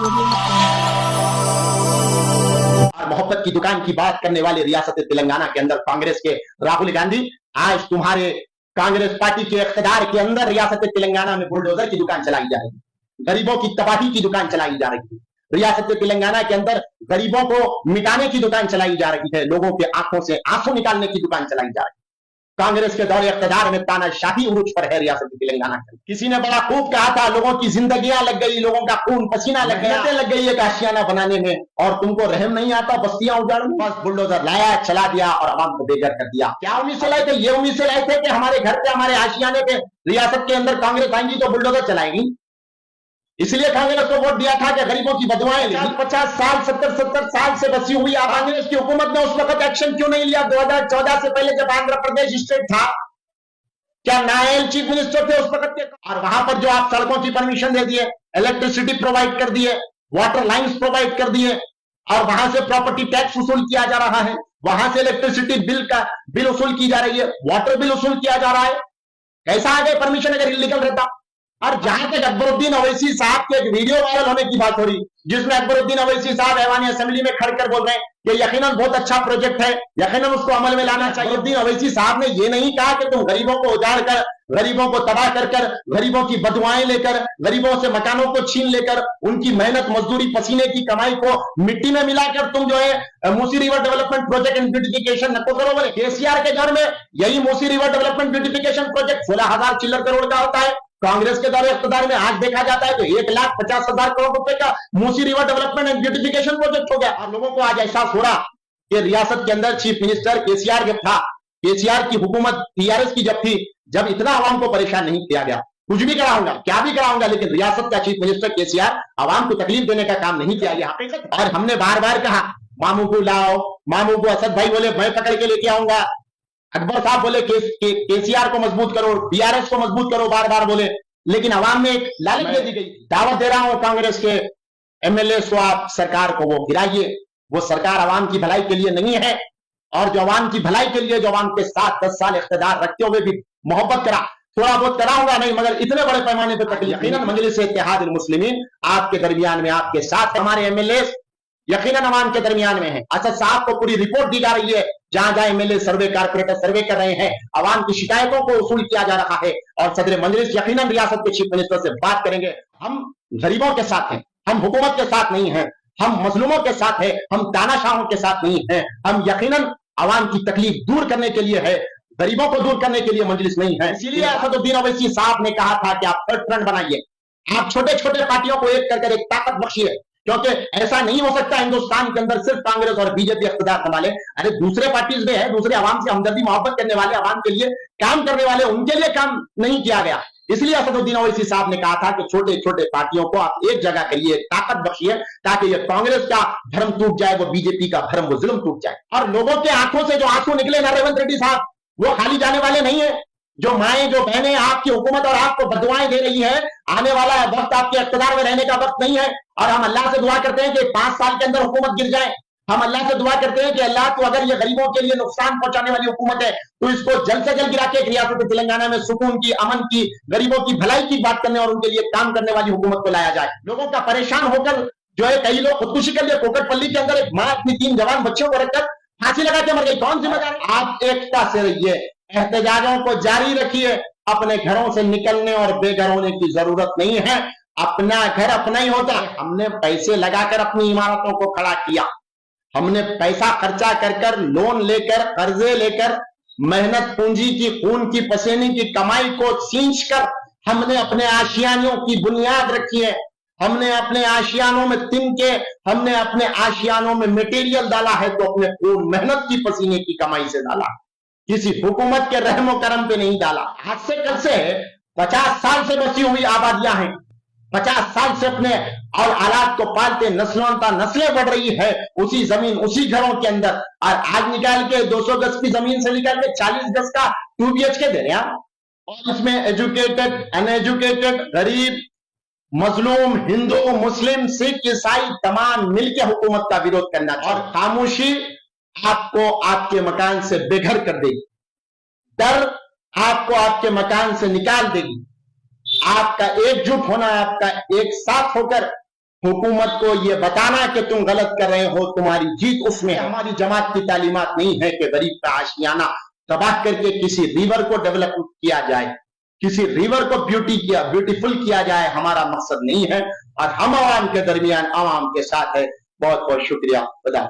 और मोहब्बत की दुकान की बात करने वाले रियासत तेलंगाना के अंदर कांग्रेस के राहुल गांधी, आज तुम्हारे कांग्रेस पार्टी के इख्तियार के अंदर रियासत तेलंगाना में बुलडोजर की दुकान चलाई जा रही है, गरीबों की तबाही की दुकान चलाई जा रही है। रियासत तेलंगाना के अंदर गरीबों को मिटाने की दुकान चलाई जा रही है, लोगों के आंखों से आंसू निकालने की दुकान चलाई जा रही है। कांग्रेस के दौरे इख्तियार में तानाशाही उरूज पर है रियासत तेलंगाना के। किसी ने बड़ा खूब कहा था, लोगों की जिंदगियां लग गई, लोगों का खून पसीना लग गई एक आशियाना बनाने में, और तुमको रहम नहीं आता बस्तियां उजाड़ने। बस बुलडोजर लाया, चला दिया और आवाम को बेघर कर दिया। क्या उम्मीद से लाए थे? ये उम्मीद से लाए थे कि हमारे घर पे, हमारे आशियाने पे रियासत के अंदर कांग्रेस आएंगी तो बुलडोजर चलाएंगी। इसलिए कांग्रेस को वोट दिया था कि गरीबों की बदुआएं ली। 50 साल 70 साल से बसी हुई कांग्रेस की हुकूमत ने उस वक्त एक्शन क्यों नहीं लिया? 2014 से पहले जब आंध्र प्रदेश स्टेट था, क्या नायल चीफ मिनिस्टर थे उस वक्त के? और वहां पर जो आप सड़कों की परमिशन दे दिए, इलेक्ट्रिसिटी प्रोवाइड कर दिए, वाटर लाइंस प्रोवाइड कर दिए, और वहां से प्रॉपर्टी टैक्स वसूल किया जा रहा है, वहां से इलेक्ट्रिसिटी बिल वसूल की जा रही है, वाटर बिल वसूल किया जा रहा है। कैसा आ गए परमिशन अगर इलीगल रहता? और जहां तक अकबरुद्दीन अवैसी साहब के एक वीडियो वायरल होने की बात हो रही, जिसमें अकबरुद्दीन अवैसी साहब ऐवान असेंबली में खड़कर बोल रहे हैं कि यकीनन बहुत अच्छा प्रोजेक्ट है, यकीनन उसको अमल में लाना चाहिए। अकबरुद्दीन अवैसी साहब ने ये नहीं कहा कि तुम गरीबों को उजाड़ कर, गरीबों को तबाह कर कर, गरीबों की बदुआएं लेकर, गरीबों से मकानों को छीन लेकर, उनकी मेहनत मजदूरी पसीने की कमाई को मिट्टी में मिलाकर तुम जो है Musi river development project and beautification नको करो। बोले केसीआर के दौर में यही Musi river development beautification project 16,000 चिल्लर करोड़ का होता है। कांग्रेस के दौरे इख्तियार में आज देखा जाता है तो 1,50,000 करोड़ रुपए का Musi river development and beautification project हो गया। और लोगों को आज एहसास हो रहा कि रियासत के अंदर चीफ मिनिस्टर केसीआर जब था, केसीआर की हुकूमत टीआरएस की जब थी, जब इतना आवाम को परेशान नहीं किया गया। कुछ भी कराऊंगा, क्या भी कराऊंगा, लेकिन रियासत का चीफ मिनिस्टर केसीआर आवाम को तकलीफ देने का काम नहीं किया गया। और हमने बार बार कहा, मामू को लाओ, मामू को असद भाई बोले मैं पकड़ के लेके आऊंगा, अकबर साहब बोले केसीआर को मजबूत करो, टीआरएस को मजबूत करो, बार बार बोले, लेकिन अवाम में एक लालच दे दी गई। दावत दे रहा हूं कांग्रेस के एमएलए को, आप सरकार को वो गिराइए। वो सरकार अवाम की भलाई के लिए नहीं है, और जो अवाम की भलाई के लिए, जो अवाम के साथ 10 साल इख्तियार रखते हुए भी मोहब्बत करा, थोड़ा बहुत कराऊंगा नहीं मगर इतने बड़े पैमाने पर तकलीफ। यकीनन मजलिस इत्तेहाद मुस्लिमीन आपके दरमियान में, आपके साथ, हमारे एमएलए यकीनन अवाम के दरमियान में है। असद साहब को पूरी रिपोर्ट दी जा रही है, जहां जहां एमएलए सर्वे, कारपोरेटर सर्वे कर रहे हैं, अवाम की शिकायतों को वसूल किया जा रहा है। और सदर मजलिस यकीनन रियासत के चीफ मिनिस्टर से बात करेंगे। हम गरीबों के साथ हैं, हम हुकूमत के साथ नहीं हैं, हम मजलूमों के साथ हैं, हम तानाशाहों के साथ नहीं हैं। हम यकीनन अवाम की तकलीफ दूर करने के लिए है, गरीबों को दूर करने के लिए मजलिस नहीं है। इसीलिए असदुद्दीन ओवैसी साहब ने कहा था कि आप थर्ड फ्रंट बनाइए, आप छोटे छोटे पार्टियों को एक कर एक ताकत बख्शिए, क्योंकि ऐसा नहीं हो सकता हिंदुस्तान के अंदर सिर्फ कांग्रेस और बीजेपी इख्तियार संभाले। अरे दूसरे पार्टीज में है, दूसरे अवाम से हमदर्दी मोहब्बत करने वाले, अवाम के लिए काम करने वाले, उनके लिए काम नहीं किया गया। इसलिए असदुद्दीन ओवैसी साहब ने कहा था कि छोटे छोटे पार्टियों को आप एक जगह करिए, ताकत बख्शिए, ताकि ये कांग्रेस का भ्रम टूट जाए, वो बीजेपी का भ्रम, वो जुल्म टूट जाए। और लोगों के आंखों से जो आंसू निकले ना रेवंत रेड्डी साहब, वो खाली जाने वाले नहीं है। जो माएं, जो बहनें आपकी हुकूमत और आपको बदुआएं दे रही है, आने वाला वक्त आपके इख्तियार में रहने का वक्त नहीं है। और हम अल्लाह से दुआ करते हैं कि 5 साल के अंदर हुकूमत गिर जाए। हम अल्लाह से दुआ करते हैं कि अल्लाह तो अगर ये गरीबों के लिए नुकसान पहुंचाने वाली हुकूमत है तो इसको जल्द से जल्द गिरा के रियासत तेलंगाना में सुकून की, अमन की, गरीबों की भलाई की बात करने और उनके लिए काम करने वाली हुकूमत को लाया जाए। लोगों का परेशान होकर जो है, कई लोग खुदकुशी कर लिए। कोकटपल्ली के अंदर एक मां अपनी 3 जवान बच्चों को रखकर फांसी लगा के मर गई, कौन जिम्मेदार? आप एकता से रहिए, एहतजाजों को जारी रखिए, अपने घरों से निकलने और बेघर होने की जरूरत नहीं है। अपना घर अपना ही होता है। हमने पैसे लगाकर अपनी इमारतों को खड़ा किया, हमने पैसा खर्चा कर कर, लोन लेकर, कर्जे लेकर, मेहनत पूंजी की, खून की, पसीने की कमाई को सींच कर हमने अपने आशियानों की बुनियाद रखी है। हमने अपने आशियानों में तिनके, हमने अपने आशियानों में मटेरियल डाला है तो अपने खून, मेहनत की, पसीने की कमाई से डाला, किसी हुकूमत के रहमो करम पे नहीं डाला। आज से कल से 50 साल से बसी हुई आबादियां हैं, 50 साल से अपने और औलाद को पालते, नस्लें बढ़ रही है उसी जमीन, उसी घरों के अंदर। और आज निकाल के 200 गज की जमीन से निकाल के 40 गज का 2 BHK दे रहे हैं। और इसमें एजुकेटेड, अनएजुकेटेड, गरीब, मजलूम, हिंदू, मुस्लिम, सिख, ईसाई तमाम मिलकर हुकूमत का विरोध करना। और खामोशी आपको आपके मकान से बेघर कर देगी, डर आपको आपके मकान से निकाल देगी। आपका एकजुट होना, आपका एक साथ होकर हुकूमत को ये बताना कि तुम गलत कर रहे हो, तुम्हारी जीत उसमें है। हमारी जमात की तालीमात नहीं है कि गरीब का आशियाना तबाह करके किसी रिवर को डेवलप किया जाए, किसी रिवर को ब्यूटीफुल किया जाए, हमारा मकसद नहीं है। और हम आवाम के दरमियान आवाम के साथ है। बहुत बहुत शुक्रिया। खुदा।